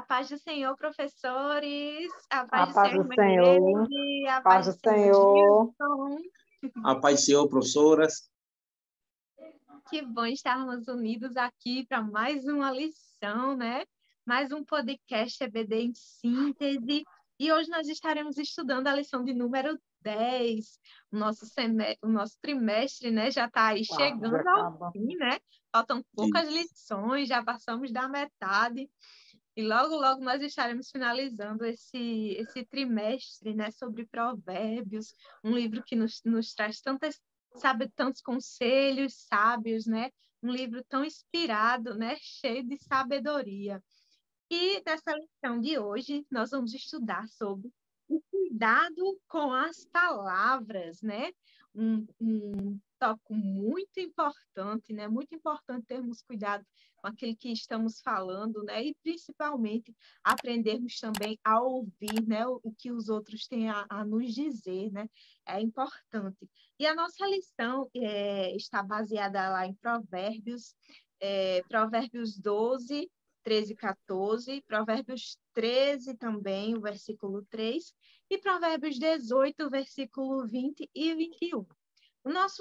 paz do Senhor, professores. A A paz do paz Senhor, do irmã Senhor, Gleide. A paz paz do do Senhor, Senhor. Gilson. A paz do Senhor, professoras. Que bom estarmos unidos aqui para mais uma lição, né? Mais um podcast EBD em síntese. E hoje nós estaremos estudando a lição de número 10. O nosso trimestre, né, já está aí Já chegando ao acaba. fim, né? Faltam poucas lições, já passamos da metade. E logo, logo nós estaremos finalizando esse trimestre, né, sobre provérbios, um livro que nos traz tantos conselhos sábios, né? Um livro tão inspirado, né? Cheio de sabedoria. E nessa lição de hoje, nós vamos estudar sobre o cuidado com as palavras, né? Um tópico muito importante, né? Muito importante termos cuidado com aquilo que estamos falando, né? E principalmente aprendermos também a ouvir, né? O que os outros têm a nos dizer, né? É importante. E a nossa lição está baseada lá em Provérbios 12, 13 e 14, Provérbios 13 também, o versículo 3, e Provérbios 18, versículo 20 e 21.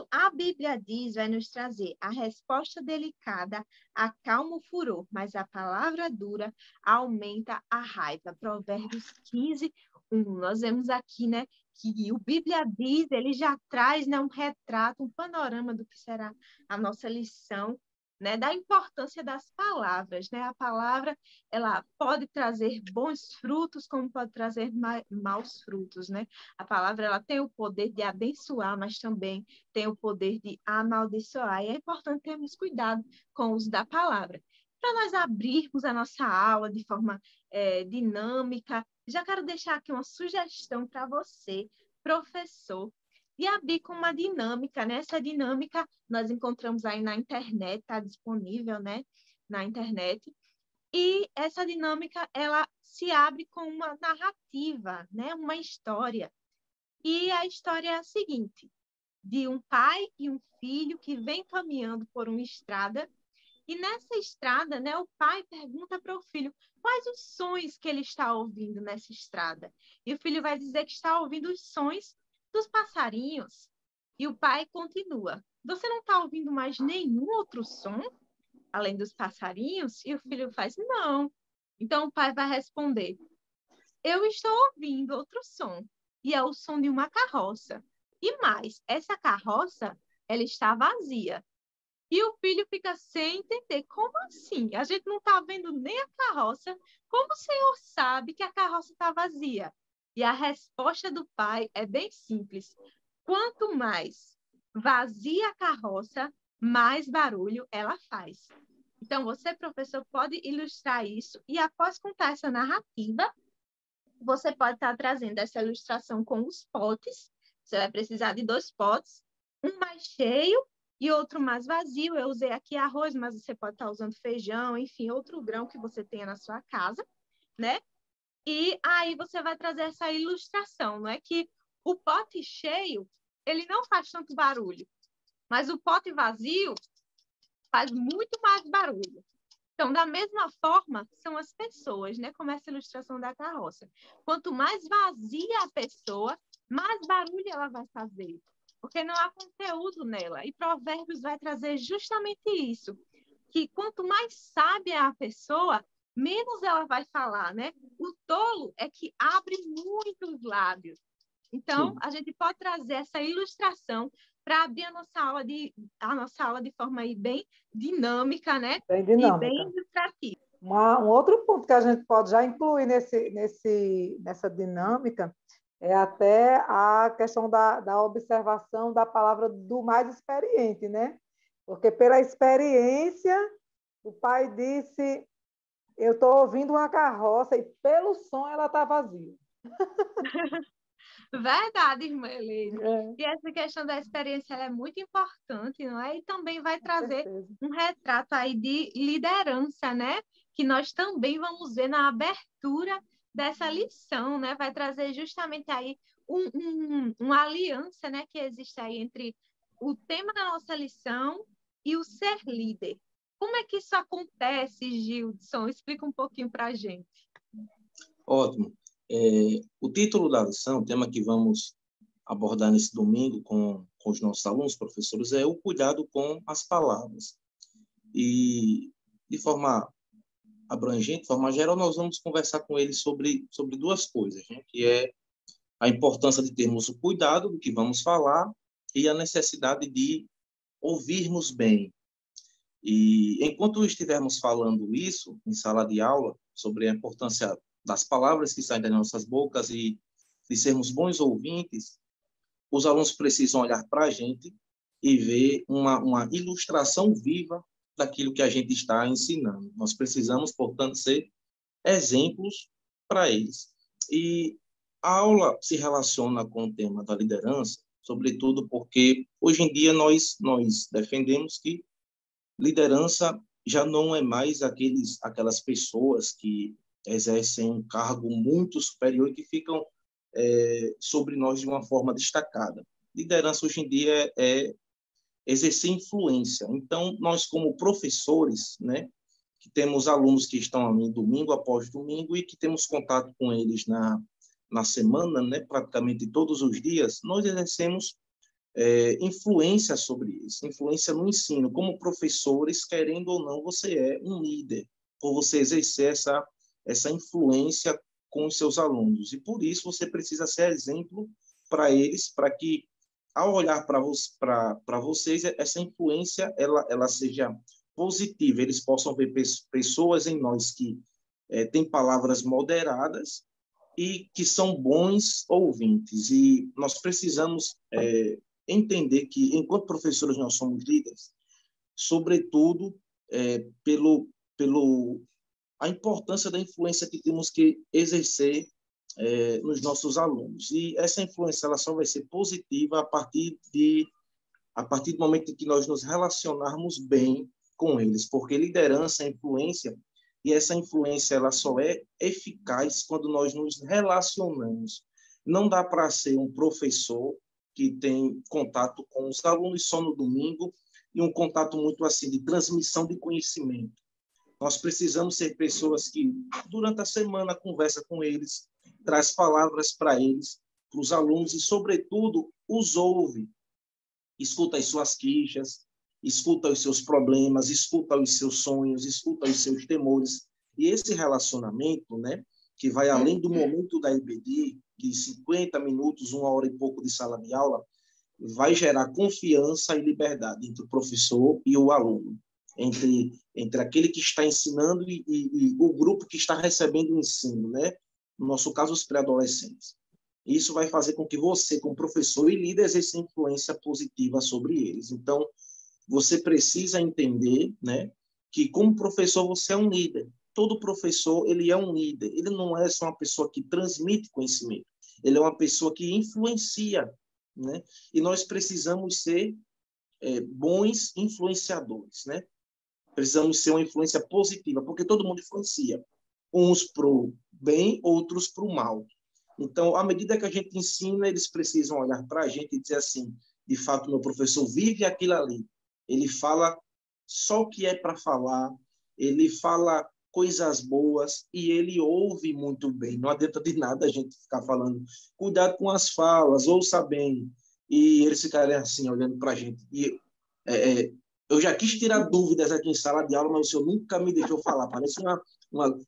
A Bíblia diz, vai nos trazer a resposta delicada, acalma o furor, mas a palavra dura aumenta a raiva. Provérbios 15, 1. Nós vemos aqui, né, que o Bíblia diz, ele já traz, né, um retrato, um panorama do que será a nossa lição, né, da importância das palavras, né? A palavra, ela pode trazer bons frutos, como pode trazer maus frutos, né? A palavra, ela tem o poder de abençoar, mas também tem o poder de amaldiçoar. E é importante termos cuidado com o uso da palavra. Para nós abrirmos a nossa aula de forma dinâmica, já quero deixar aqui uma sugestão para você, professor, e abrir com uma dinâmica, né? Essa dinâmica nós encontramos aí na internet, está disponível, né? Na internet. E essa dinâmica, ela se abre com uma narrativa, né? Uma história. E a história é a seguinte: de um pai e um filho que vem caminhando por uma estrada. E nessa estrada, né, o pai pergunta para o filho quais os sons que ele está ouvindo nessa estrada. E o filho vai dizer que está ouvindo os sons dos passarinhos. E o pai continua: você não está ouvindo mais nenhum outro som, além dos passarinhos? E o filho faz: não. Então o pai vai responder: eu estou ouvindo outro som, e é o som de uma carroça. E mais, essa carroça, ela está vazia. E o filho fica sem entender. Como assim? A gente não está vendo nem a carroça. Como o senhor sabe que a carroça está vazia? E a resposta do pai é bem simples. Quanto mais vazia a carroça, mais barulho ela faz. Então, você, professor, pode ilustrar isso. E após contar essa narrativa, você pode estar trazendo essa ilustração com os potes. Você vai precisar de 2 potes, um mais cheio e outro mais vazio. Eu usei aqui arroz, mas você pode estar usando feijão, enfim, outro grão que você tenha na sua casa, né? E aí você vai trazer essa ilustração, não é que o pote cheio, ele não faz tanto barulho, mas o pote vazio faz muito mais barulho. Então, da mesma forma, são as pessoas, né? Como essa ilustração da carroça. Quanto mais vazia a pessoa, mais barulho ela vai fazer, porque não há conteúdo nela. E Provérbios vai trazer justamente isso, que quanto mais sábia a pessoa, menos ela vai falar, né? O tolo é que abre muitos lábios. Então, a gente pode trazer essa ilustração para abrir a nossa aula de forma aí bem dinâmica, né? Bem E bem dinâmica. ilustrativa. Um outro ponto que a gente pode já incluir nessa dinâmica é até a questão da observação da palavra do mais experiente, né? Porque pela experiência, o pai disse, eu estou ouvindo uma carroça e pelo som ela está vazia. Verdade, irmã Helene. É, E essa questão da experiência ela é muito importante, não é? E também vai com trazer certeza. um retrato aí de liderança, né? Que nós também vamos ver na abertura dessa lição, né? Vai trazer justamente aí uma aliança, né? Que existe aí entre o tema da nossa lição e o ser líder. Como é que isso acontece, Gildson? Explica um pouquinho para a gente. Ótimo. O título da lição, o tema que vamos abordar nesse domingo com os nossos alunos, professores, é o cuidado com as palavras. E, de forma abrangente, de forma geral, nós vamos conversar com eles sobre duas coisas, né? Que é a importância de termos o cuidado do que vamos falar e a necessidade de ouvirmos bem. E enquanto estivermos falando isso em sala de aula, sobre a importância das palavras que saem das nossas bocas e de sermos bons ouvintes, os alunos precisam olhar para a gente e ver uma ilustração viva daquilo que a gente está ensinando. Nós precisamos, portanto, ser exemplos para eles. E a aula se relaciona com o tema da liderança, sobretudo porque, hoje em dia, nós defendemos que liderança já não é mais aquelas pessoas que exercem um cargo muito superior e que ficam sobre nós de uma forma destacada. Liderança, hoje em dia, é exercer influência. Então, nós, como professores, né, que temos alunos que estão ali domingo após domingo e que temos contato com eles na semana, né, praticamente todos os dias, nós exercemos influência sobre isso, influência no ensino. Como professores, querendo ou não, você é um líder, por você exercer essa influência com os seus alunos. E por isso você precisa ser exemplo para eles, para que, ao olhar para vocês, essa influência ela seja positiva, eles possam ver pessoas em nós que têm palavras moderadas e que são bons ouvintes. E nós precisamos entender que, enquanto professores, nós somos líderes, sobretudo pelo a importância da influência que temos que exercer nos nossos alunos. E essa influência ela só vai ser positiva a partir do momento em que nós nos relacionarmos bem com eles, porque liderança é influência, e essa influência ela só é eficaz quando nós nos relacionamos. Não dá para ser um professor que tem contato com os alunos só no domingo e um contato muito assim de transmissão de conhecimento. Nós precisamos ser pessoas que, durante a semana, conversa com eles, traz palavras para eles, para os alunos e, sobretudo, os ouve. Escuta as suas queixas, escuta os seus problemas, escuta os seus sonhos, escuta os seus temores. E esse relacionamento, né, que vai além do momento da EBD, de 50 minutos, 1 hora e pouco de sala de aula, vai gerar confiança e liberdade entre o professor e o aluno, entre aquele que está ensinando e o grupo que está recebendo o ensino, né? No nosso caso, os pré-adolescentes. Isso vai fazer com que você, como professor e líder, exerça influência positiva sobre eles. Então, você precisa entender, né, que como professor você é um líder. Todo professor ele é um líder. Ele não é só uma pessoa que transmite conhecimento. Ele é uma pessoa que influencia, né? E nós precisamos ser bons influenciadores, né? Precisamos ser uma influência positiva, porque todo mundo influencia. Uns para o bem, outros para o mal. Então, à medida que a gente ensina, eles precisam olhar para a gente e dizer assim, de fato, meu professor vive aquilo ali. Ele fala só o que é para falar, ele fala coisas boas e ele ouve muito bem. Não adianta de nada a gente ficar falando, cuidado com as falas, ouça bem. E eles ficarem assim, olhando para a gente. E eu já quis tirar dúvidas aqui em sala de aula, mas o senhor nunca me deixou falar. Parece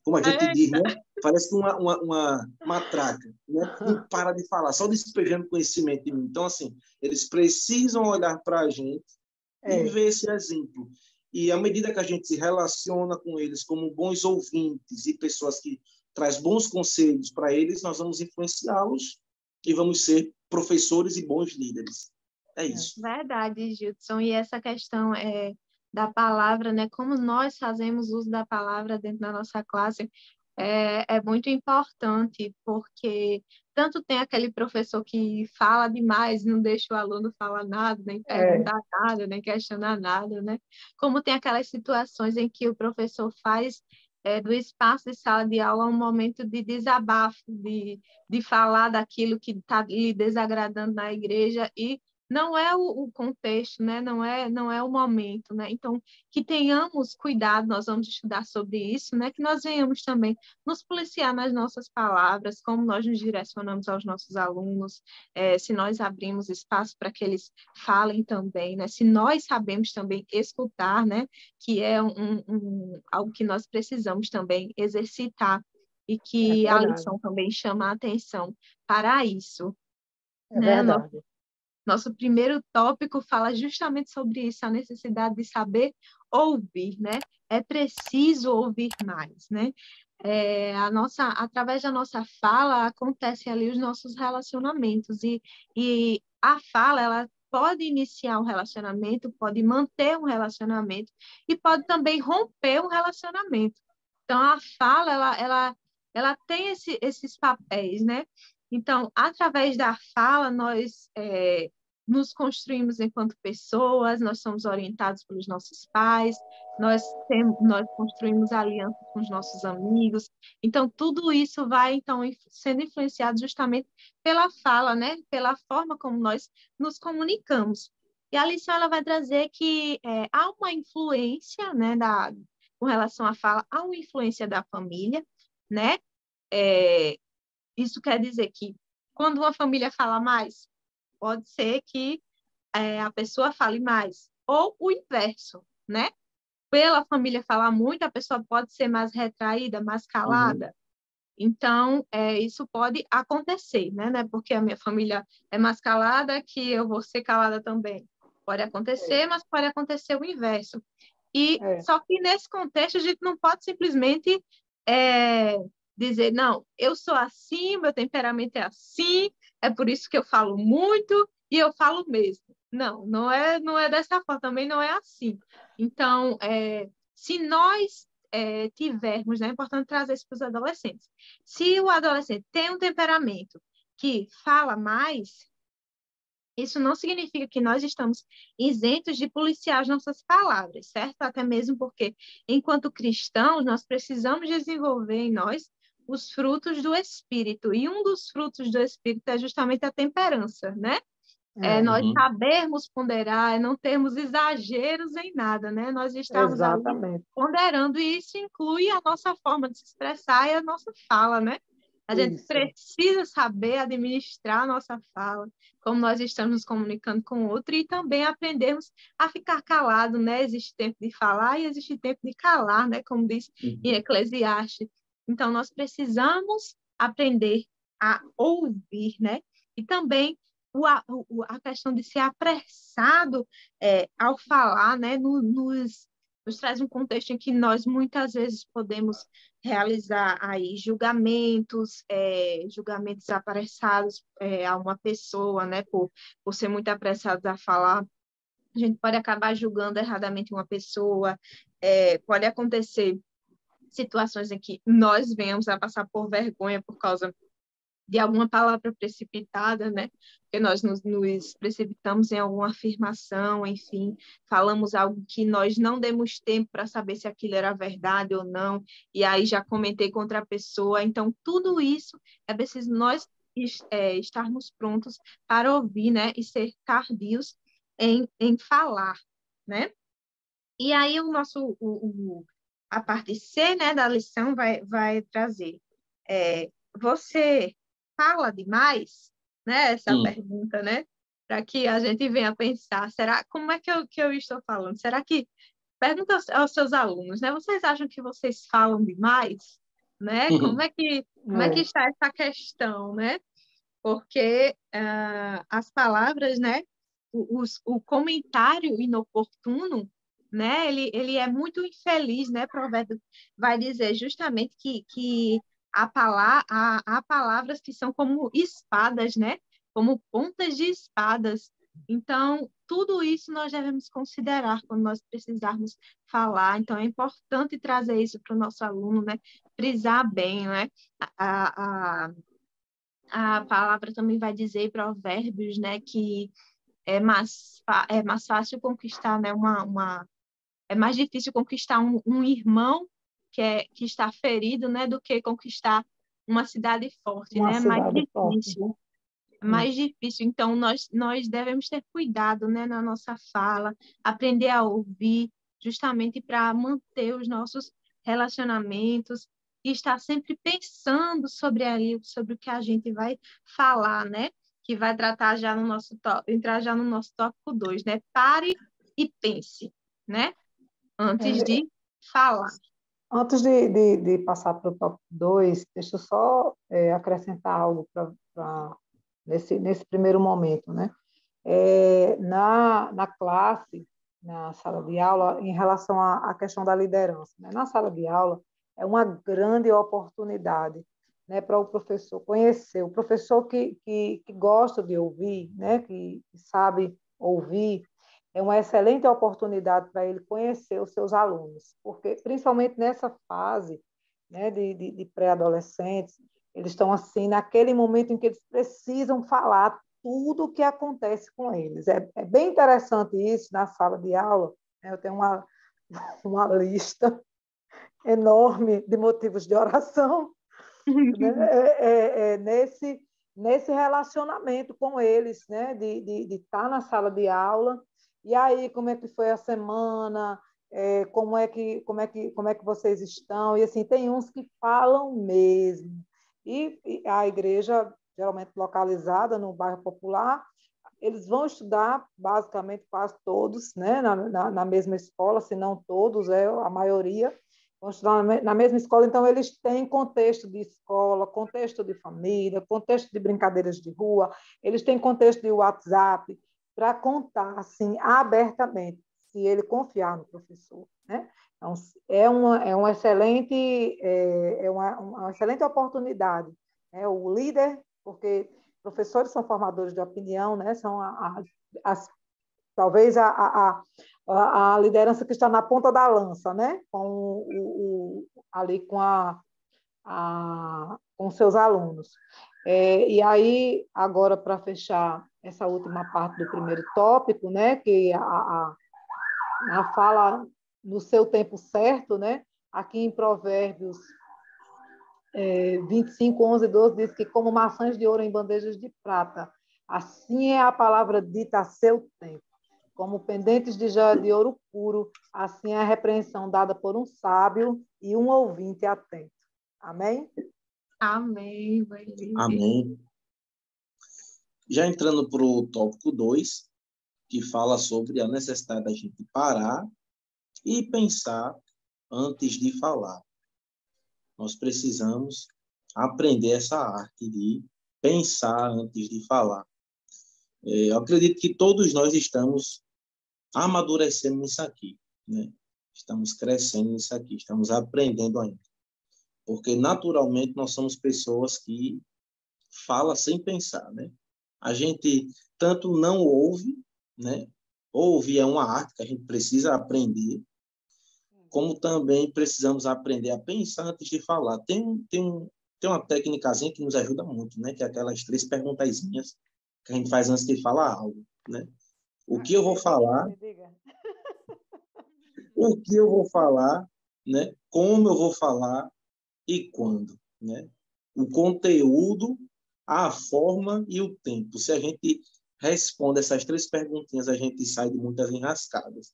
como a gente diz, né? Parece uma matraca, né? Não para de falar, só despejando conhecimento em mim. Então, assim, eles precisam olhar para a gente e ver esse exemplo. E à medida que a gente se relaciona com eles como bons ouvintes e pessoas que traz bons conselhos para eles, nós vamos influenciá-los e vamos ser professores e bons líderes. É isso. Verdade, Gilson. E essa questão da palavra, né? Como nós fazemos uso da palavra dentro da nossa classe é muito importante, porque tanto tem aquele professor que fala demais, não deixa o aluno falar nada, nem perguntar nada, nem questionar nada, né? Como tem aquelas situações em que o professor faz do espaço de sala de aula um momento de desabafo, de falar daquilo que está lhe desagradando na igreja e não é o contexto, né? Não é o momento, né? Então, que tenhamos cuidado, nós vamos estudar sobre isso, né? Que nós venhamos também nos policiar nas nossas palavras, como nós nos direcionamos aos nossos alunos, se nós abrimos espaço para que eles falem também, né? Se nós sabemos também escutar, né? Que é algo que nós precisamos também exercitar e É que a verdade, lição também chama a atenção para isso, é né? verdade. Nosso primeiro tópico fala justamente sobre isso, a necessidade de saber ouvir, né? É preciso ouvir mais, né? Através da nossa fala, acontece ali os nossos relacionamentos, e a fala, ela pode iniciar um relacionamento, pode manter um relacionamento, e pode também romper um relacionamento. Então, a fala, ela tem esses papéis, né? Então, através da fala, nós nos construímos enquanto pessoas, nós somos orientados pelos nossos pais, nós construímos alianças com os nossos amigos. Então, tudo isso vai, então, sendo influenciado justamente pela fala, né? Pela forma como nós nos comunicamos. E a lição ela vai trazer que há uma influência, né, com relação à fala, há uma influência da família, né? É, Isso quer dizer que quando uma família fala mais, pode ser que a pessoa fale mais, ou o inverso, né? Pela família falar muito, a pessoa pode ser mais retraída, mais Uhum. calada. Então, isso pode acontecer, né? Porque a minha família é mais calada, que eu vou ser calada também. Pode acontecer, mas pode acontecer o inverso. E É, só que nesse contexto a gente não pode simplesmente é, dizer, não, eu sou assim, meu temperamento é assim, é por isso que eu falo muito e eu falo mesmo. Não, não é dessa forma, também não é assim. Então, se nós tivermos, né, é importante trazer isso para os adolescentes. Se o adolescente tem um temperamento que fala mais, isso não significa que nós estamos isentos de policiar as nossas palavras, certo? Até mesmo porque, enquanto cristãos, nós precisamos desenvolver em nós os frutos do Espírito. E um dos frutos do Espírito é justamente a temperança, né? é, Nós Uhum. sabermos ponderar, não termos exageros em nada, né? Nós estarmos ali exatamente. ponderando, e isso inclui a nossa forma de se expressar e a nossa fala, né? A gente Isso, precisa saber administrar a nossa fala, como nós estamos nos comunicando com o outro, e também aprendermos a ficar calado, né? Existe tempo de falar e existe tempo de calar, né? Como diz em Uhum. Eclesiastes. Então, nós precisamos aprender a ouvir, né? E também a questão de ser apressado ao falar, né, nos traz um contexto em que nós muitas vezes podemos realizar aí julgamentos apressados a uma pessoa, né, por ser muito apressado a falar. A gente pode acabar julgando erradamente uma pessoa, pode acontecer situações em que nós venhamos a passar por vergonha por causa de alguma palavra precipitada, né? Porque nós nos precipitamos em alguma afirmação, enfim, falamos algo que nós não demos tempo para saber se aquilo era verdade ou não, e aí já comentei contra a pessoa. Então, tudo isso é preciso nós estarmos prontos para ouvir, né? E ser tardios em falar, né? E aí a parte C, né, da lição vai trazer. Você fala demais, né? Essa Hum. pergunta, né? Para que a gente venha pensar, como é que eu estou falando? Será que pergunta aos seus alunos, né? Vocês acham que vocês falam demais, né? Uhum. Como é que é, está essa questão, né? Porque as palavras, né? O comentário inoportuno, né? Ele é muito infeliz, né? Provérbio vai dizer justamente que há palavras que são como espadas, né? Como pontas de espadas. Então, tudo isso nós devemos considerar quando nós precisarmos falar. Então, é importante trazer isso para o nosso aluno, né? Frisar bem, né? A palavra também vai dizer em Provérbios, né, que é mais fácil conquistar, né, é mais difícil conquistar um irmão que está ferido, né, do que conquistar uma cidade forte, uma né, é mais cidade forte. difícil. mais difícil. Então, nós devemos ter cuidado, né, na nossa fala, aprender a ouvir, justamente para manter os nossos relacionamentos e estar sempre pensando sobre o que a gente vai falar, né? Que vai tratar já no nosso entrar já no nosso tópico 2, né? Pare e pense, né? Antes É, de falar. antes de passar para o tópico 2, deixa eu só acrescentar algo nesse primeiro momento, né? Na classe, na sala de aula, em relação à questão da liderança, né? Na sala de aula, é uma grande oportunidade, né, para o professor conhecer, o professor que gosta de ouvir, né, que sabe ouvir, é uma excelente oportunidade para ele conhecer os seus alunos, porque principalmente nessa fase, né, de pré-adolescentes, eles estão assim naquele momento em que eles precisam falar tudo o que acontece com eles. É bem interessante isso na sala de aula, né? Eu tenho uma lista enorme de motivos de oração, né? Nesse relacionamento com eles, né? De estar na sala de aula. E aí, como é que foi a semana? Como é que vocês estão? E assim, tem uns que falam mesmo. E a igreja, geralmente localizada no bairro popular, eles vão estudar basicamente quase todos, né, na mesma escola, se não todos, a maioria, vão estudar na mesma escola, então eles têm contexto de escola, contexto de família, contexto de brincadeiras de rua, eles têm contexto de WhatsApp, para contar assim abertamente, se ele confiar no professor, né? Então, uma excelente oportunidade, né? O líder, porque professores são formadores de opinião, né? São talvez a liderança que está na ponta da lança, né? Ali com seus alunos. E aí, agora, para fechar essa última parte do primeiro tópico, né? Que a fala no seu tempo certo, né? Aqui em Provérbios 25, 11, 12, diz que como maçãs de ouro em bandejas de prata, assim é a palavra dita a seu tempo. Como pendentes de joia de ouro puro, assim é a repreensão dada por um sábio e um ouvinte atento. Amém? Amém. Amém. Já entrando para o tópico 2, que fala sobre a necessidade da gente parar e pensar antes de falar. Nós precisamos aprender essa arte de pensar antes de falar. Eu acredito que todos nós estamos amadurecendo nisso aqui, né? Estamos crescendo nisso aqui, estamos aprendendo ainda. Porque, naturalmente, nós somos pessoas que falam sem pensar, né? A gente tanto não ouve, né? Ouvir é uma arte que a gente precisa aprender, como também precisamos aprender a pensar antes de falar. Tem uma técnicazinha que nos ajuda muito, né? Que é aquelas 3 perguntazinhas que a gente faz antes de falar algo, né? O que eu vou falar, o que eu vou falar, né? Como eu vou falar e quando, né? O conteúdo, a forma e o tempo. Se a gente responde essas 3 perguntinhas, a gente sai de muitas enrascadas.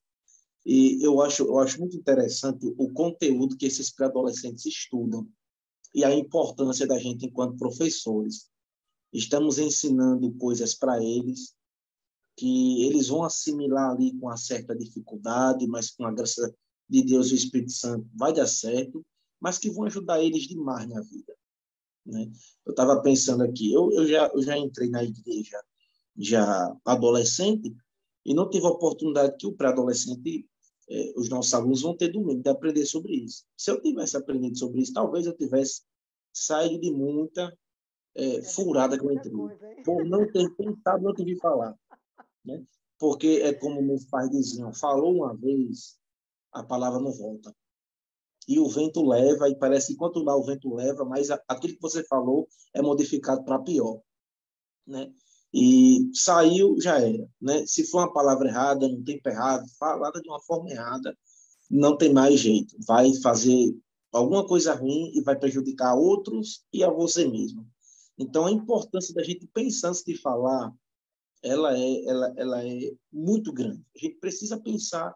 E eu acho muito interessante o conteúdo que esses pré-adolescentes estudam e a importância da gente enquanto professores. Estamos ensinando coisas para eles que eles vão assimilar ali com uma certa dificuldade, mas com a graça de Deus e o Espírito Santo vai dar certo, mas que vão ajudar eles demais na vida, né? Eu estava pensando aqui, eu já entrei na igreja já adolescente e não tive a oportunidade que o pré-adolescente, os nossos alunos vão ter domingo de aprender sobre isso. Se eu tivesse aprendido sobre isso, talvez eu tivesse saído de muita furada que eu entrei, por não ter pensado, não ter de falar, né? Porque é como meus pais diziam, falou uma vez, a palavra não volta. E o vento leva, e parece que quanto mais o vento leva, mais aquilo que você falou é modificado para pior, né? E saiu, já era, né? Se for uma palavra errada, no tempo errado, falada de uma forma errada, não tem mais jeito. Vai fazer alguma coisa ruim e vai prejudicar outros e a você mesmo. Então, a importância da gente pensar antes de falar, ela é muito grande. A gente precisa pensar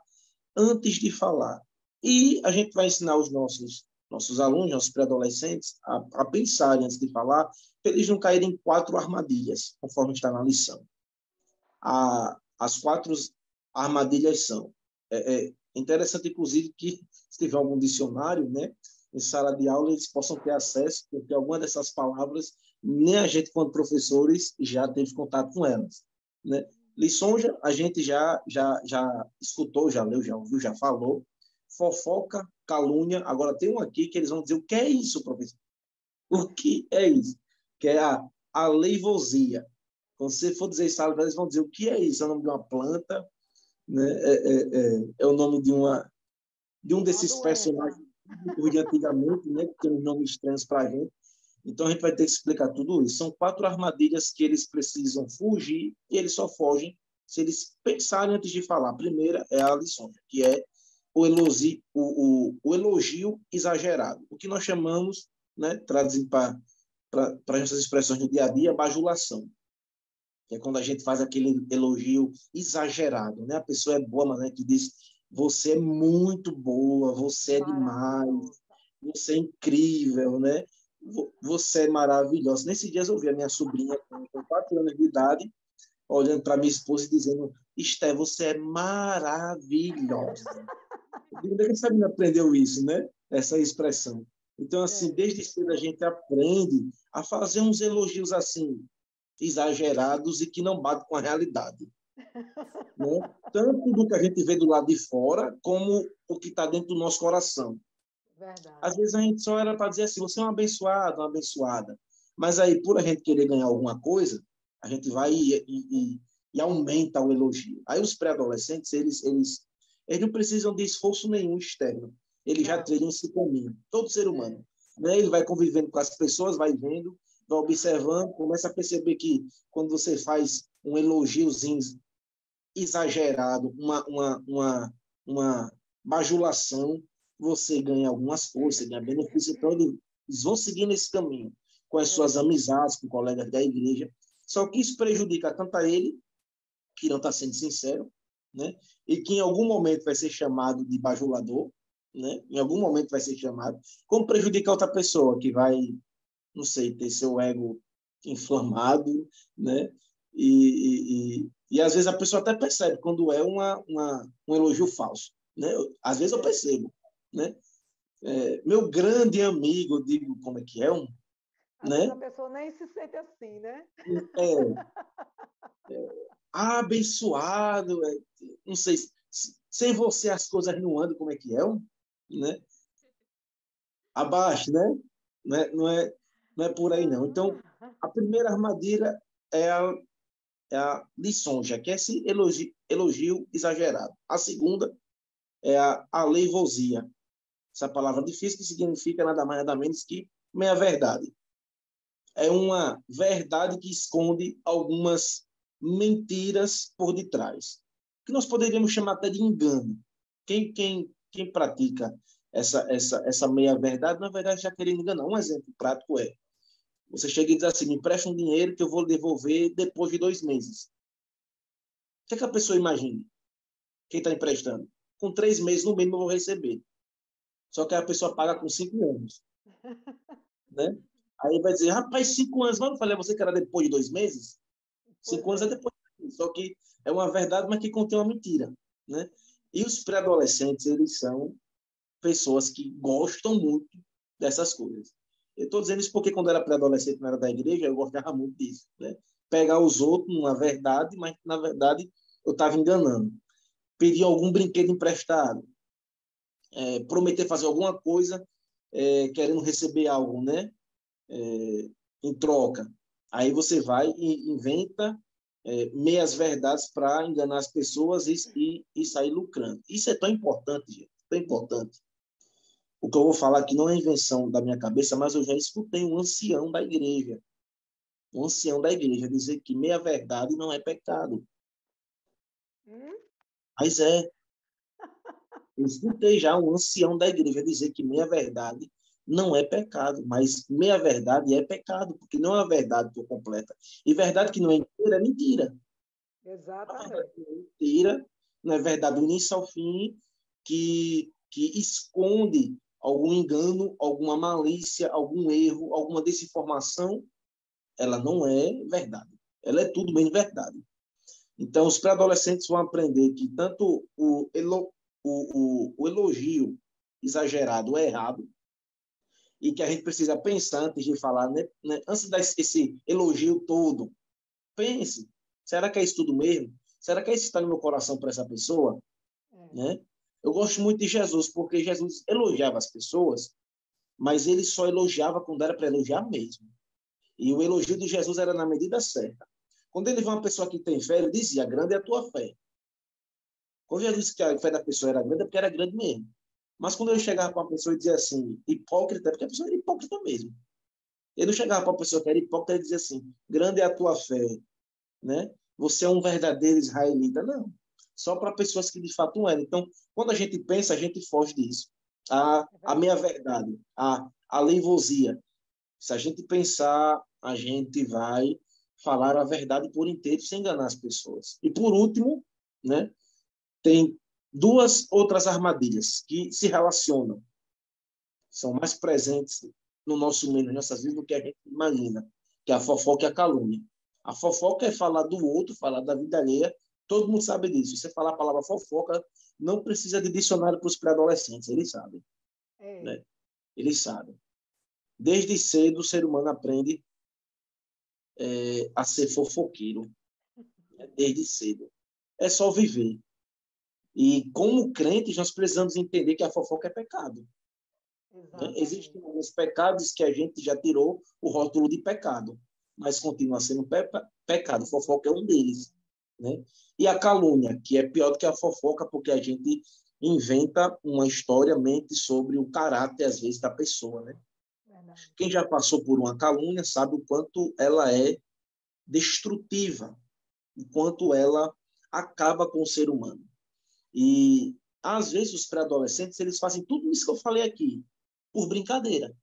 antes de falar. E a gente vai ensinar os nossos alunos, nossos pré-adolescentes, a pensarem antes de falar, para eles não caírem em 4 armadilhas, conforme está na lição. As 4 armadilhas são... É interessante, inclusive, que se tiver algum dicionário, né, em sala de aula, eles possam ter acesso, porque alguma dessas palavras, nem a gente, quando professores, já teve contato com elas. Né? Lisonja, a gente já escutou, já leu, já ouviu, já falou. Fofoca, calúnia. Agora tem um aqui que eles vão dizer o que é isso, professor. O que é isso? Que é a aleivosia. Quando você for dizer isso, eles vão dizer o que é isso. É o nome de uma planta, né? É o nome de um desses personagens de antigamente, né? Que tem uns nomes estranhos para a gente. Então, a gente vai ter que explicar tudo isso. São 4 armadilhas que eles precisam fugir e eles só fogem se eles pensarem antes de falar. A primeira é a lição, que é o elogio exagerado. O que nós chamamos, né, traduzindo para essas expressões do dia a dia, bajulação. Que é quando a gente faz aquele elogio exagerado. Né? A pessoa é boa, mas né, que diz, você é muito boa, você é demais, você é incrível, né? Você é maravilhosa. Nesses dias eu vi a minha sobrinha com 4 anos de idade, olhando para minha esposa e dizendo, Esté, você é maravilhosa. Onde é que essa menina aprendeu isso, né? Essa expressão. Então, assim, desde cedo a gente aprende a fazer uns elogios assim, exagerados e que não batem com a realidade. Né? Tanto do que a gente vê do lado de fora, como o que está dentro do nosso coração. Verdade. Às vezes a gente só era para dizer assim, você é um abençoado, uma abençoada. Mas aí, por a gente querer ganhar alguma coisa, a gente vai e aumenta o elogio. Aí os pré-adolescentes, eles não precisam de esforço nenhum externo. Eles já trilham esse caminho. Todo ser humano. Né? Ele vai convivendo com as pessoas, vai vendo, vai observando, começa a perceber que quando você faz um elogiozinho exagerado, uma bajulação, você ganha algumas coisas, você ganha benefício. Então, eles vão seguir nesse caminho, com as suas amizades, com colegas da igreja. Só que isso prejudica tanto a ele, que não está sendo sincero, né? E que em algum momento vai ser chamado de bajulador, né? Em algum momento vai ser chamado, como prejudica outra pessoa, que vai, não sei, ter seu ego inflamado, né? E às vezes a pessoa até percebe quando é um elogio falso. Né? Às vezes eu percebo. Né? Meu grande amigo, eu digo como é que é, Às vezes a pessoa nem se sente assim, né? Abençoado, não sei, sem você as coisas não andam, como é que é, né? Abaixo, né? Não é por aí, não. Então, a primeira armadilha é a lisonja, que é esse elogio exagerado. A segunda é a aleivosia. Essa palavra difícil que significa nada mais nada menos que meia-verdade. É uma verdade que esconde algumas mentiras por detrás, que nós poderíamos chamar até de engano. Quem pratica essa meia-verdade, na verdade, já querendo enganar. Um exemplo prático é, você chega e diz assim, me empresta um dinheiro que eu vou devolver depois de 2 meses. O que é que a pessoa imagina? Quem está emprestando? Com 3 meses, no mínimo, eu vou receber. Só que a pessoa paga com 5 anos. Né? Aí vai dizer, rapaz, 5 anos, mas eu falei a você que era depois de 2 meses? 5 anos é depois de 2 meses. Só que é uma verdade, mas que contém uma mentira. Né? E os pré-adolescentes, eles são pessoas que gostam muito dessas coisas. Eu estou dizendo isso porque quando eu era pré-adolescente, não era da igreja, eu gostava muito disso. Né? Pegar os outros numa verdade, mas na verdade eu estava enganando. Pedir algum brinquedo emprestado, prometer fazer alguma coisa querendo receber algo, né? Em troca. Aí você vai e inventa meias verdades para enganar as pessoas e sair lucrando. Isso é tão importante, gente, tão importante. O que eu vou falar aqui não é invenção da minha cabeça, mas eu já escutei um ancião da igreja dizer que meia verdade não é pecado. Mas eu escutei já um ancião da igreja dizer que meia verdade não é pecado, mas meia-verdade é pecado, porque não é a verdade por completa. E verdade que não é inteira é mentira. Exatamente. A verdade que não é inteira, não é verdade do início ao fim, que esconde algum engano, alguma malícia, algum erro, alguma desinformação, ela não é verdade. Ela é tudo bem verdade. Então, os pré-adolescentes vão aprender que tanto o elogio exagerado é errado, e que a gente precisa pensar antes de falar, né? Antes de dar esse elogio todo, pense, será que é isso tudo mesmo? Será que é isso que está no meu coração para essa pessoa? Né? Eu gosto muito de Jesus, porque Jesus elogiava as pessoas, mas ele só elogiava quando era para elogiar mesmo. E o elogio de Jesus era na medida certa. Quando ele vê uma pessoa que tem fé, ele dizia, grande é a tua fé. Quando Jesus disse que a fé da pessoa era grande, é porque era grande mesmo. Mas quando ele chegava para uma pessoa e dizia assim, hipócrita, é porque a pessoa era hipócrita mesmo. Ele não chegava para uma pessoa que era hipócrita e dizia assim, grande é a tua fé, né? Você é um verdadeiro israelita. Não. Só para pessoas que de fato eram. Então, quando a gente pensa, a gente foge disso. A meia-verdade, a leivosia. Se a gente pensar, a gente vai falar a verdade por inteiro, sem enganar as pessoas. E, por último, né, tem duas outras armadilhas que se relacionam, são mais presentes no nosso meio, nas nossas vidas, do que a gente imagina, que é a fofoca e a calúnia. A fofoca é falar do outro, falar da vida alheia, todo mundo sabe disso. Se você falar a palavra fofoca, não precisa de dicionário para os pré-adolescentes, eles sabem. Né? Eles sabem. Desde cedo, o ser humano aprende a ser fofoqueiro, né? Desde cedo. É só viver. E, como crentes, nós precisamos entender que a fofoca é pecado. Né? Existem alguns pecados que a gente já tirou o rótulo de pecado, mas continua sendo pecado. Fofoca é um deles. Né? E a calúnia, que é pior do que a fofoca, porque a gente inventa uma história, mente sobre o caráter, às vezes, da pessoa. Né? Quem já passou por uma calúnia sabe o quanto ela é destrutiva, o quanto ela acaba com o ser humano. E, às vezes, os pré-adolescentes, eles fazem tudo isso que eu falei aqui, por brincadeira.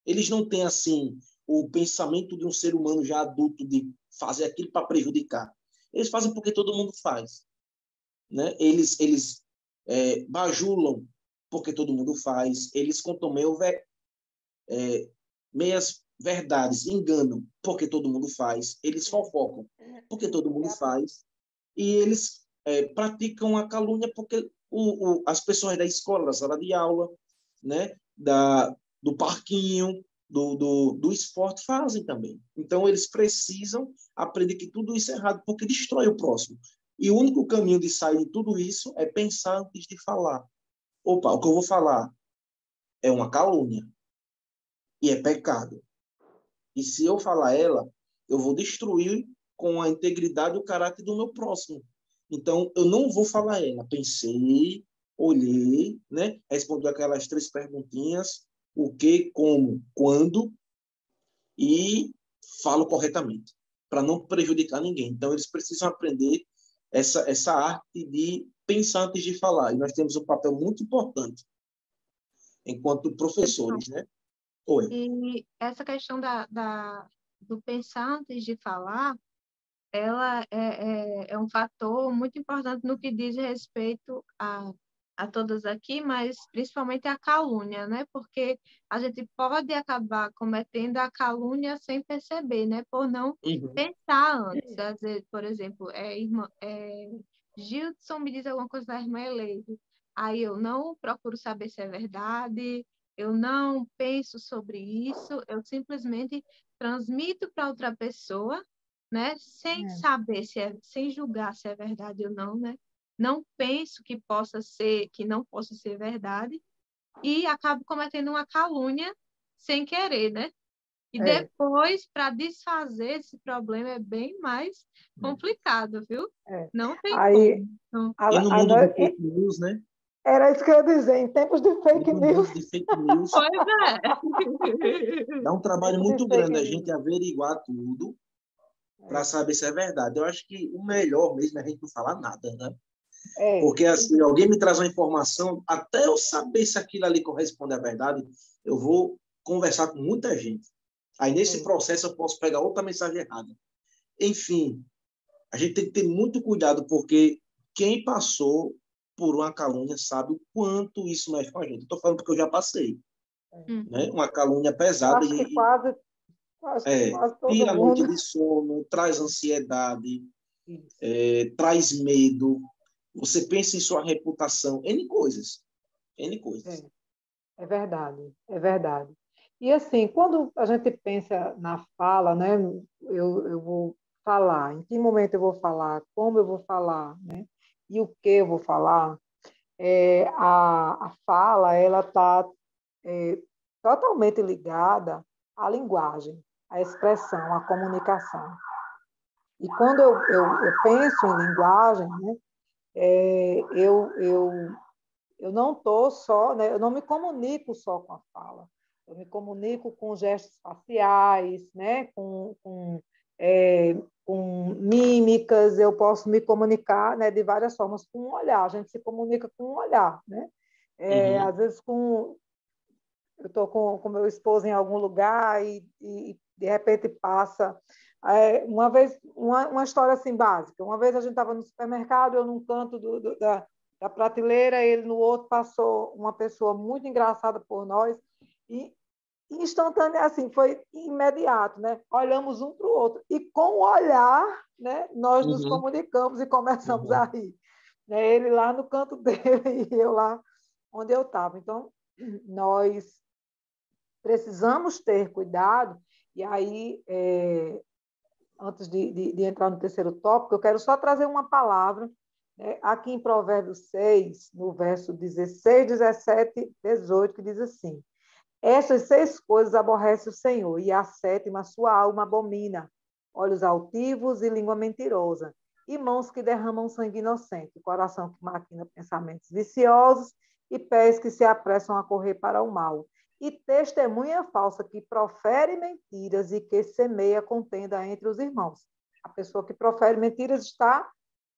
Eles não têm, assim, o pensamento de um ser humano já adulto de fazer aquilo para prejudicar. Eles fazem porque todo mundo faz. Né? Eles bajulam porque todo mundo faz. Eles contam meias verdades, enganam porque todo mundo faz. Eles fofocam porque todo mundo faz. E eles praticam a calúnia porque as pessoas da escola, da sala de aula, né, do parquinho, do esporte fazem também. Então, eles precisam aprender que tudo isso é errado, porque destrói o próximo. E o único caminho de sair de tudo isso é pensar antes de falar. Opa, o que eu vou falar é uma calúnia e é pecado. E se eu falar ela, eu vou destruir com a integridade e o caráter do meu próximo. Então, eu não vou falar ela. Pensei, olhei, né? Respondi aquelas 3 perguntinhas: o que, como, quando, e falo corretamente, para não prejudicar ninguém. Então, eles precisam aprender essa arte de pensar antes de falar. E nós temos um papel muito importante enquanto professores, né? Oi. E essa questão do pensar antes de falar, ela é um fator muito importante no que diz respeito a todas aqui, mas principalmente a calúnia, né? Porque a gente pode acabar cometendo a calúnia sem perceber, né? Por não pensar antes. Às vezes, por exemplo, Gildson me diz alguma coisa da irmã Eleide. Aí eu não procuro saber se é verdade, eu não penso sobre isso, eu simplesmente transmito para outra pessoa, né? Sem saber sem julgar se é verdade ou não, né? Não penso que possa ser, que não possa ser verdade, e acabo cometendo uma calúnia sem querer, né? E depois, para desfazer esse problema, é bem mais complicado, viu? Não tem Aí, como. E no mundo de fake news, né? Era isso que eu ia dizer, em tempos de fake No news. mundo de fake news, Pois dá um trabalho Tempos de muito fake grande a news. gente averiguar tudo para saber se é verdade. Eu acho que o melhor mesmo é a gente não falar nada, né? Porque, assim, alguém me traz uma informação, até eu saber se aquilo ali corresponde à verdade, eu vou conversar com muita gente. Aí, nesse processo, eu posso pegar outra mensagem errada. Enfim, a gente tem que ter muito cuidado, porque quem passou por uma calúnia sabe o quanto isso mexe com a gente. Estou falando porque eu já passei. Né? Uma calúnia pesada Acho que quase todo tira a noite mundo. de sono, traz ansiedade, Isso. traz medo. Você pensa em sua reputação, N coisas. N coisas. É verdade, é verdade. E assim, quando a gente pensa na fala, né, eu vou falar, em que momento eu vou falar, como eu vou falar, né, e o que eu vou falar, a fala, ela está totalmente ligada à linguagem, à expressão, à comunicação. E quando eu penso em linguagem, né, eu não estou só, né, eu não me comunico só com a fala, eu me comunico com gestos faciais, né, com mímicas, eu posso me comunicar, né, de várias formas, com um olhar, a gente se comunica com um olhar, né? Às vezes eu estou com meu esposo em algum lugar e de repente passa. Uma vez, uma história assim básica, uma vez a gente estava no supermercado, eu num canto da prateleira, ele no outro, passou uma pessoa muito engraçada por nós e instantâneo, assim, foi imediato, né? Olhamos um para o outro e com o olhar, né, nós nos comunicamos e começamos a rir. Né? Ele lá no canto dele e eu lá onde eu estava. Então, nós precisamos ter cuidado, e aí, antes de entrar no terceiro tópico, eu quero só trazer uma palavra, né, aqui em Provérbios 6, no verso 16, 17, 18, que diz assim: essas 6 coisas aborrece o Senhor, e a sétima sua alma abomina: olhos altivos e língua mentirosa, e mãos que derramam sangue inocente, coração que maquina pensamentos viciosos, e pés que se apressam a correr para o mal, e testemunha falsa que profere mentiras e que semeia contenda entre os irmãos. A pessoa que profere mentiras está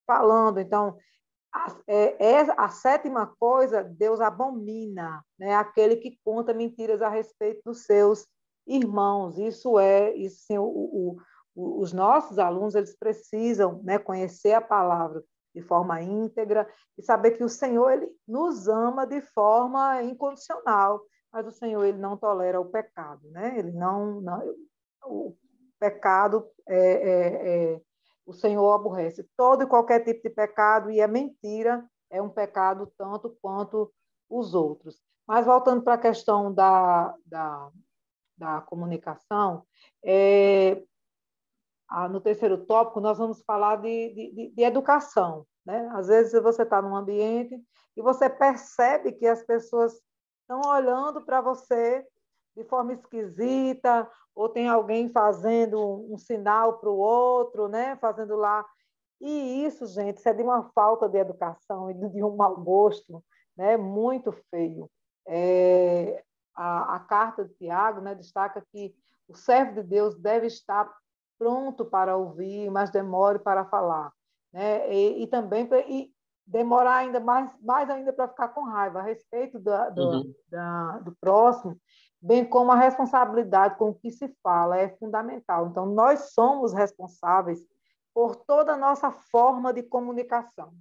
falando, então, a sétima coisa, Deus abomina, né? Aquele que conta mentiras a respeito dos seus irmãos. Isso sim, os nossos alunos, eles precisam, né, conhecer a palavra de forma íntegra e saber que o Senhor, ele nos ama de forma incondicional, mas o Senhor, ele não tolera o pecado, né? Ele não o pecado o Senhor aborrece todo e qualquer tipo de pecado, e a mentira é um pecado tanto quanto os outros. Mas voltando para a questão da comunicação, no terceiro tópico nós vamos falar de educação. Né? Às vezes você está num ambiente e você percebe que as pessoas estão olhando para você de forma esquisita, ou tem alguém fazendo um sinal para o outro, né? Fazendo lá. E isso, gente, isso é de uma falta de educação e de um mau gosto, né? Muito feio. A carta de Tiago, né, destaca que o servo de Deus deve estar pronto para ouvir, mas demore para falar. Né? E também demorar ainda mais ainda para ficar com raiva a respeito do próximo, bem como a responsabilidade com o que se fala é fundamental. Então, nós somos responsáveis por toda a nossa forma de comunicação.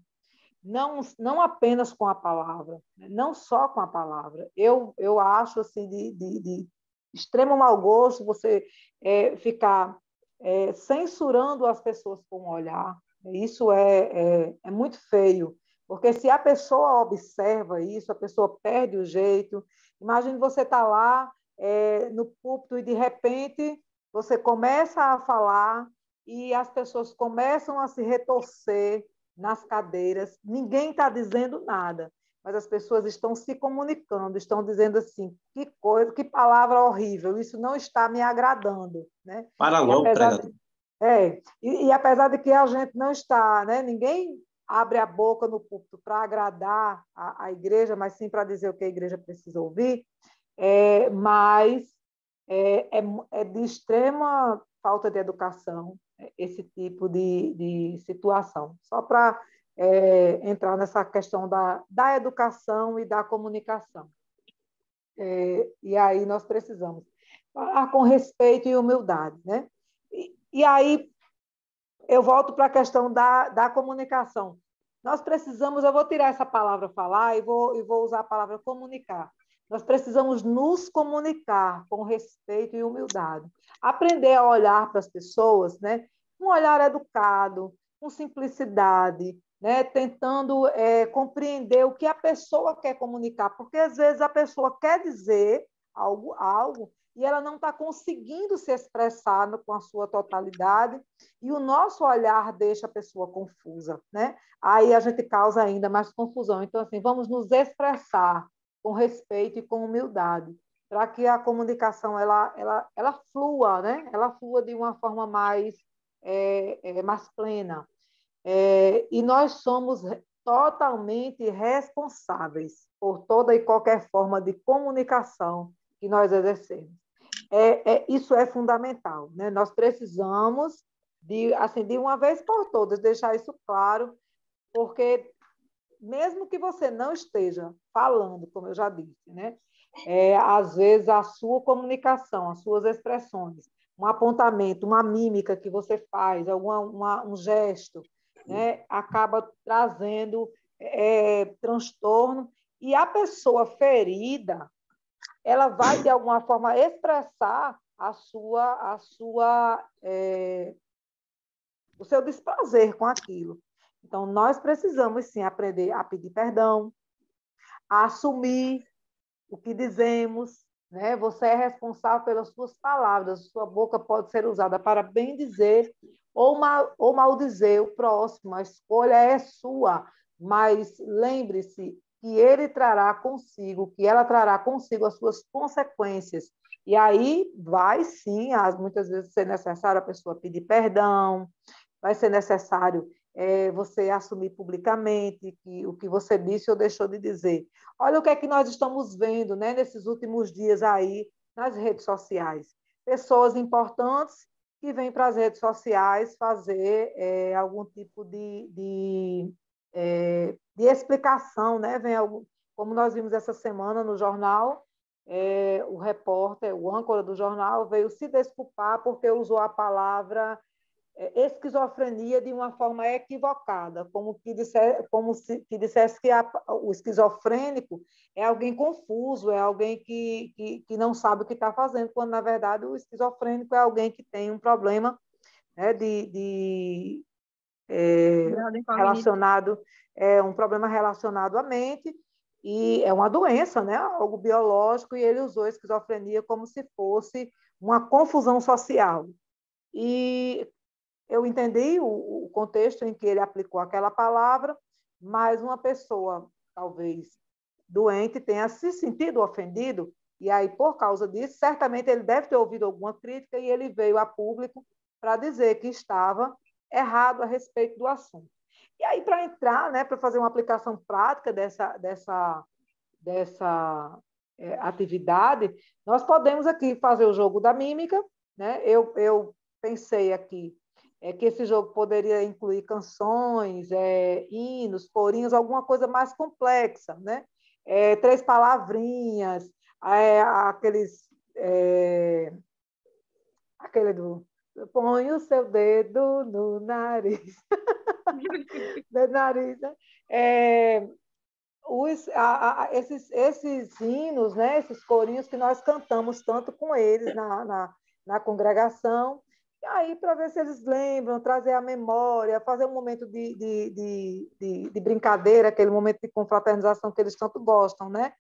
Não apenas com a palavra, não só com a palavra. Eu acho assim, de extremo mau gosto você ficar censurando as pessoas com o olhar. Isso é muito feio, porque se a pessoa observa isso, a pessoa perde o jeito. Imagine você estar lá no púlpito e, de repente, você começa a falar e as pessoas começam a se retorcer nas cadeiras. Ninguém está dizendo nada, mas as pessoas estão se comunicando, estão dizendo assim: que coisa, que palavra horrível, isso não está me agradando. Né? Para logo, pregador. E apesar de que a gente não está, né? Ninguém abre a boca no púlpito para agradar a igreja, mas sim para dizer o que a igreja precisa ouvir, mas é de extrema falta de educação esse tipo de situação. Só para entrar nessa questão da educação e da comunicação. E aí nós precisamos falar com respeito e humildade, né? E aí eu volto para a questão da comunicação. Nós precisamos, eu vou tirar essa palavra falar e vou usar a palavra comunicar. Nós precisamos nos comunicar com respeito e humildade. Aprender a olhar para as pessoas, né? Um olhar educado, com simplicidade, né? Tentando compreender o que a pessoa quer comunicar, porque às vezes a pessoa quer dizer algo e ela não está conseguindo se expressar com a sua totalidade, e o nosso olhar deixa a pessoa confusa, né? Aí a gente causa ainda mais confusão. Então, assim, vamos nos expressar com respeito e com humildade, para que a comunicação ela flua, né? Ela flua de uma forma mais plena. E nós somos totalmente responsáveis por toda e qualquer forma de comunicação que nós exercemos. Isso é fundamental, né? Nós precisamos de uma vez por todas, deixar isso claro, porque mesmo que você não esteja falando, como eu já disse, né? Às vezes a sua comunicação, as suas expressões, um apontamento, uma mímica que você faz, um gesto, né? Acaba trazendo transtorno, e a pessoa ferida, ela vai, de alguma forma, expressar o seu desprazer com aquilo. Então, nós precisamos, sim, aprender a pedir perdão, a assumir o que dizemos, né? Você é responsável pelas suas palavras, sua boca pode ser usada para bem dizer ou mal dizer o próximo, a escolha é sua, mas lembre-se que ele trará consigo, que ela trará consigo as suas consequências. E aí vai, sim, muitas vezes ser necessário a pessoa pedir perdão, vai ser necessário você assumir publicamente o que você disse ou deixou de dizer. Olha o que é que nós estamos vendo, né, nesses últimos dias aí nas redes sociais. Pessoas importantes que vêm para as redes sociais fazer algum tipo de explicação, né? Como nós vimos essa semana no jornal, o repórter, o âncora do jornal, veio se desculpar porque usou a palavra esquizofrenia de uma forma equivocada, como se dissesse que o esquizofrênico é alguém confuso, é alguém que não sabe o que está fazendo, quando, na verdade, o esquizofrênico é alguém que tem um problema, né, relacionado, um problema relacionado à mente, e é uma doença, né, algo biológico, e ele usou a esquizofrenia como se fosse uma confusão social. E eu entendi o contexto em que ele aplicou aquela palavra, mas uma pessoa, talvez doente, tenha se sentido ofendido, e aí, por causa disso, certamente ele deve ter ouvido alguma crítica e ele veio a público para dizer que estava errado a respeito do assunto. E aí, para entrar, né, para fazer uma aplicação prática dessa atividade, nós podemos aqui fazer o jogo da mímica, né? Eu pensei aqui que esse jogo poderia incluir canções, hinos, corinhos, alguma coisa mais complexa, né? 3 palavrinhas, aquele do põe o seu dedo no nariz, no nariz, né? Esses hinos, né? Esses corinhos que nós cantamos tanto com eles na congregação, e aí para ver se eles lembram, trazer a memória, fazer um momento de brincadeira, aquele momento de confraternização que eles tanto gostam, né?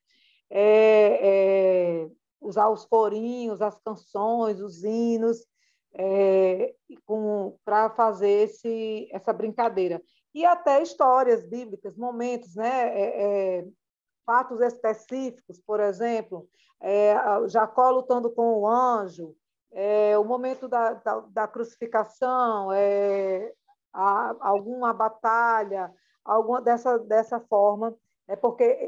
Usar os corinhos, as canções, os hinos, para fazer essa brincadeira. E até histórias bíblicas, momentos, né? Fatos específicos, por exemplo, Jacó lutando com o anjo, o momento da crucificação, alguma batalha, alguma dessa forma, porque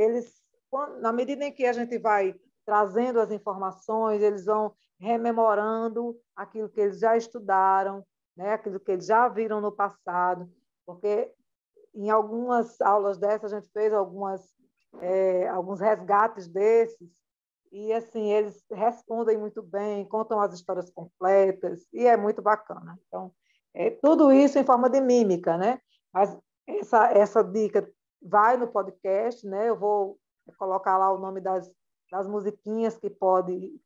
na medida em que a gente vai trazendo as informações, eles vão rememorando aquilo que eles já estudaram, né? Aquilo que eles já viram no passado, porque em algumas aulas dessas, a gente fez alguns resgates desses, e assim, eles respondem muito bem, contam as histórias completas, e é muito bacana. Então, tudo isso em forma de mímica, né? Mas essa dica vai no podcast, né? Eu vou colocar lá o nome das musiquinhas que pode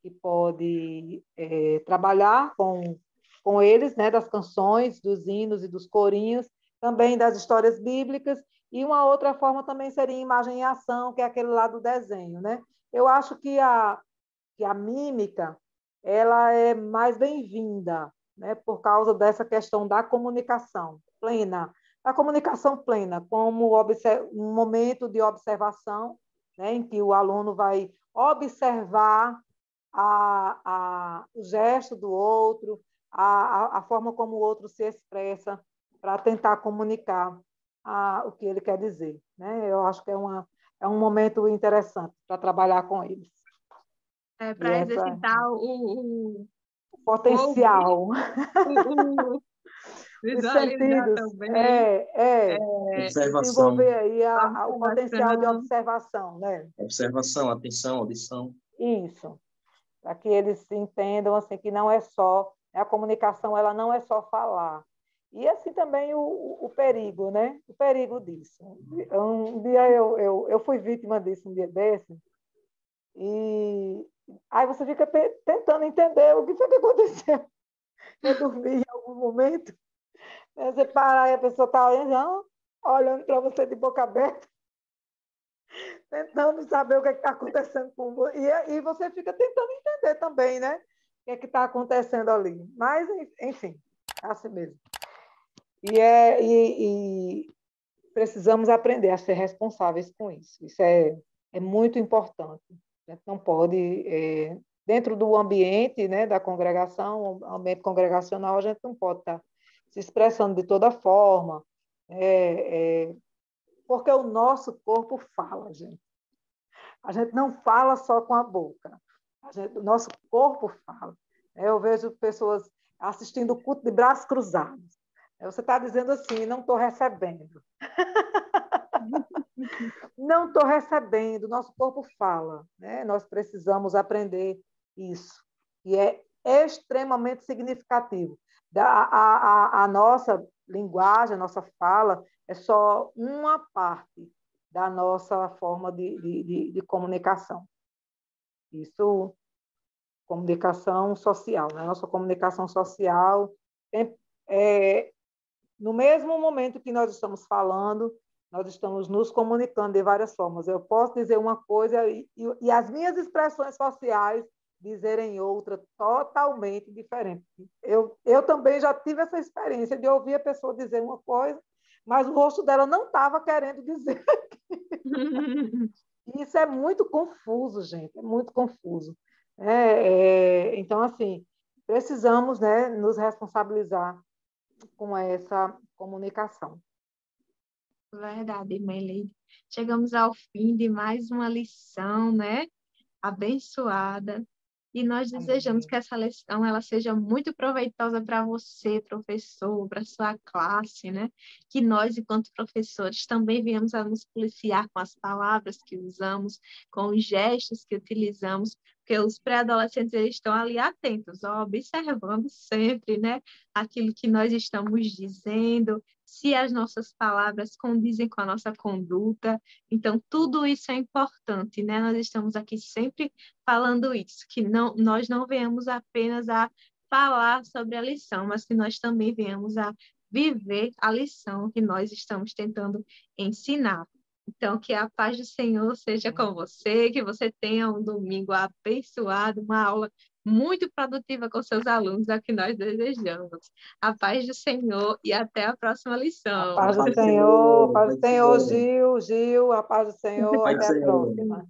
trabalhar com eles, né? Das canções, dos hinos e dos corinhos, também das histórias bíblicas, e uma outra forma também seria imagem em ação, que é aquele lá do desenho, né? Eu acho que a mímica ela é mais bem-vinda, né? Por causa dessa questão da comunicação plena, como um momento de observação, né? Em que o aluno vai observar o gesto do outro, a forma como o outro se expressa, para tentar comunicar o que ele quer dizer, né? Eu acho que é um momento interessante para trabalhar com eles. E Para exercitar o fogo, potencial, o os visualizar sentidos, também, Observação, desenvolver aí o potencial de observação. observação, né? observação, atenção, audição. Isso, para que eles entendam assim que não é só a comunicação, ela não é só falar. E assim também o perigo, né? O perigo disso. Um dia eu fui vítima disso, um dia desse, e aí você fica tentando entender o que foi que aconteceu. Eu dormi em algum momento, né? Você para e a pessoa está olhando para você de boca aberta, tentando saber o que está acontecendo com você. E você fica tentando entender também, né? O que está acontecendo ali. Mas, enfim, é assim mesmo. E precisamos aprender a ser responsáveis com isso. Isso é muito importante. A gente não pode, dentro do ambiente, né, da congregação, ambiente congregacional, a gente não pode estar se expressando de toda forma, porque o nosso corpo fala, gente. A gente não fala só com a boca. O nosso corpo fala. Eu vejo pessoas assistindo o culto de braços cruzados. Você está dizendo assim, não estou recebendo. Não estou recebendo, nosso corpo fala. Né? Nós precisamos aprender isso. E é extremamente significativo. A nossa linguagem, a nossa fala, é só uma parte da nossa forma de comunicação. Isso, comunicação social. Né? Nossa comunicação social, no mesmo momento que nós estamos falando, nós estamos nos comunicando de várias formas. Eu posso dizer uma coisa e as minhas expressões faciais dizerem outra totalmente diferente. Eu também já tive essa experiência de ouvir a pessoa dizer uma coisa, mas o rosto dela não estava querendo dizer. Isso é muito confuso, gente, é muito confuso. Então, assim, precisamos, né, nos responsabilizar com essa comunicação. Verdade, Meili. Chegamos ao fim de mais uma lição, né? Abençoada. E nós desejamos que essa lição ela seja muito proveitosa para você, professor, para sua classe, né? Que nós, enquanto professores, também venhamos a nos policiar com as palavras que usamos, com os gestos que utilizamos, porque os pré-adolescentes eles estão ali atentos, ó, observando sempre, né? Aquilo que nós estamos dizendo, se as nossas palavras condizem com a nossa conduta. Então, tudo isso é importante, né? Nós estamos aqui sempre falando isso, que nós não venhamos apenas a falar sobre a lição, mas que nós também venhamos a viver a lição que nós estamos tentando ensinar. Então, que a paz do Senhor seja com você, que você tenha um domingo abençoado, uma aula muito produtiva com seus alunos, é o que nós desejamos. A paz do Senhor e até a próxima A lição. paz do Paz do Senhor, Senhor, paz Paz do do Senhor, Senhor, Gil, a paz do Senhor, Paz do até a Senhor. próxima.